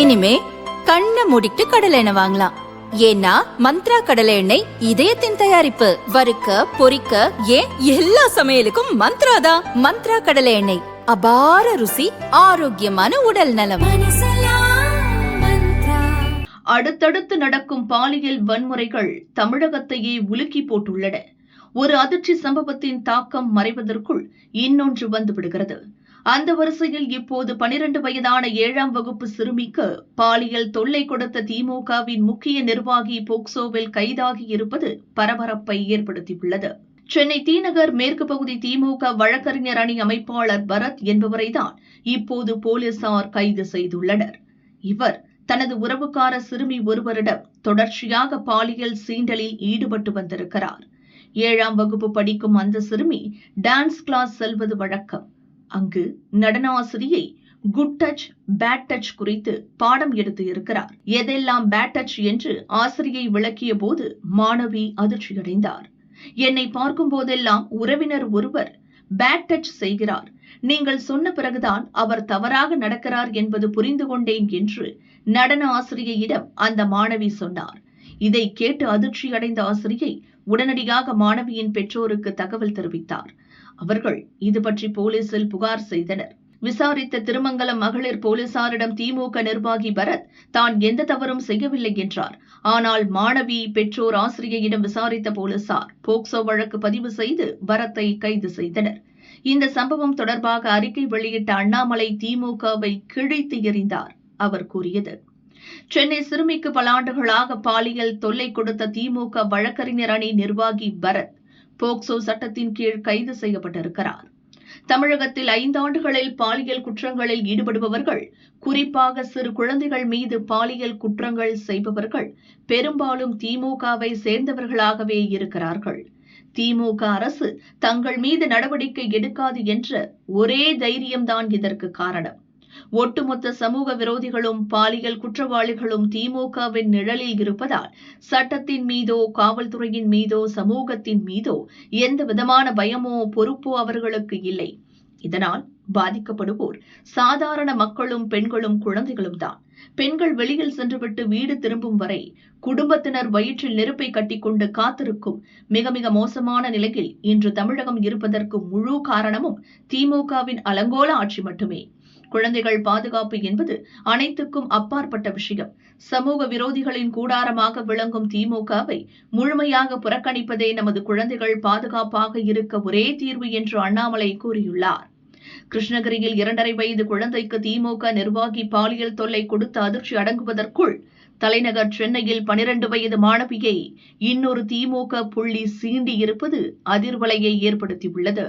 இனிமே கண்ணை மூடிட்டு கடலை எண்ணெய் வாங்கலாம். ஏன்னா மந்த்ரா கடலை எண்ணெய் இதயத்தின் தயாரிப்பு. வறுக்க பொரிக்க ஏன் எல்லா சமையலுக்கும் மந்த்ரா தான். மந்த்ரா கடலை எண்ணெய், அபார ருசி, ஆரோக்கியமான உடல் நலம். அடுத்தடுத்து நடக்கும் பாலியல் வன்முறைகள் தமிழகத்தையே உலுக்கி போட்டுள்ளன. ஒரு அதிர்ச்சி சம்பவத்தின் தாக்கம் மறைவதற்குள் இன்னொன்று வந்துவிடுகிறது. அந்த வரிசையில் இப்போது 12 வயதான 7ஆம் வகுப்பு சிறுமிக்கு பாலியல் தொல்லை கொடுத்த திமுகவின் முக்கிய நிர்வாகி போக்சோவில் கைதாகி இருப்பது பரபரப்பை ஏற்படுத்தியுள்ளது. சென்னை தீநகர் மேற்கு பகுதி திமுக வழக்கறிஞர் அணி அமைப்பாளர் பரத் என்பவரைதான் இப்போது போலீசார் கைது செய்துள்ளனர். இவர் தனது உறவுக்கார சிறுமி ஒருவரிடம் தொடர்ச்சியாக பாலியல் சீண்டலில் ஈடுபட்டு வந்திருக்கிறார். 7ஆம் வகுப்பு படிக்கும் அந்த சிறுமி டான்ஸ் கிளாஸ் செல்வது வழக்கம். அங்கு நடன ஆசிரியை குட் டச், பேட் டச் குறித்து பாடம் எடுத்து இருக்கிறார். எதெல்லாம் பேட் டச் என்று ஆசிரியை விளக்கிய போது மாணவி அதிர்ச்சியடைந்தார். என்னை பார்க்கும் போதெல்லாம் உறவினர் ஒருவர் பேட் டச் செய்கிறார். நீங்கள் சொன்ன பிறகுதான் அவர் தவறாக நடக்கிறார் என்பது புரிந்து கொண்டேன் என்று நடன ஆசிரியையிடம் அந்த மாணவி சொன்னார். இதை கேட்டு அதிர்ச்சியடைந்த ஆசிரியை உடனடியாக மாணவியின் பெற்றோருக்கு தகவல் தெரிவித்தார். அவர்கள் இது பற்றி போலீசில் புகார் செய்தனர். விசாரித்த திருமங்கலம் மகளிர் போலீசாரிடம் திமுக நிர்வாகி பரத் தான் எந்த தவறும் செய்யவில்லை என்றார். ஆனால் மாணவி பெற்றோர் ஆசிரியையிடம் விசாரித்த போலீசார் போக்சோ வழக்கு பதிவு செய்து பரத்தை கைது செய்தனர். இந்த சம்பவம் தொடர்பாக அறிக்கை வெளியிட்ட அண்ணாமலை திமுகவை கிழித்து எறிந்தார். அவர் கூறியது: சென்னை சிறுமிக்கு பல ஆண்டுகளாக பாலியல் தொல்லை கொடுத்த திமுக வழக்கறிஞர் அணி நிர்வாகி பரத் போக்சோ சட்டத்தின் கீழ் கைது செய்யப்பட்டிருக்கிறார். தமிழகத்தில் 5 ஆண்டுகளில் பாலியல் குற்றங்களில் ஈடுபடுபவர்கள், குறிப்பாக சிறு குழந்தைகள் மீது பாலியல் குற்றங்கள் செய்பவர்கள் பெரும்பாலும் திமுகவை சேர்ந்தவர்களாகவே இருக்கிறார்கள். திமுக அரசு தங்கள் மீது நடவடிக்கை எடுக்காது என்ற ஒரே தைரியம்தான் இதற்கு காரணம். ஒட்டுமொத்த சமூக விரோதிகளும் பாலியல் குற்றவாளிகளும் திமுகவின் நிழலில் இருப்பதால் சட்டத்தின் மீதோ காவல்துறையின் மீதோ சமூகத்தின் மீதோ எந்த விதமான பயமோ பொறுப்போ அவர்களுக்கு இல்லை. இதனால் பாதிக்கப்படுவோர் சாதாரண மக்களும் பெண்களும் குழந்தைகளும் தான். பெண்கள் வெளியில் சென்றுவிட்டு வீடு திரும்பும் வரை குடும்பத்தினர் வயிற்றில் நெருப்பை கட்டிக்கொண்டு காத்திருக்கும் மிக மிக மோசமான நிலையில் இன்று தமிழகம் இருப்பதற்கு முழு காரணமும் திமுகவின் அலங்கோல ஆட்சி மட்டுமே. குழந்தைகள் பாதுகாப்பு என்பது அனைத்துக்கும் அப்பாற்பட்ட விஷயம். சமூக விரோதிகளின் கூடாரமாக விளங்கும் திமுகவை முழுமையாக புறக்கணிப்பதே நமது குழந்தைகள் பாதுகாப்பாக இருக்க ஒரே தீர்வு என்று அண்ணாமலை கூறியுள்ளார். கிருஷ்ணகிரியில் 2.5 வயது குழந்தைக்கு திமுக நிர்வாகி பாலியல் தொல்லை கொடுத்து அதிர்ச்சி அடங்குவதற்குள் தலைநகர் சென்னையில் 12 வயது மாணவியை இன்னொரு திமுக புள்ளி சீண்டி இருப்பது அதிர்வலையை ஏற்படுத்தியுள்ளது.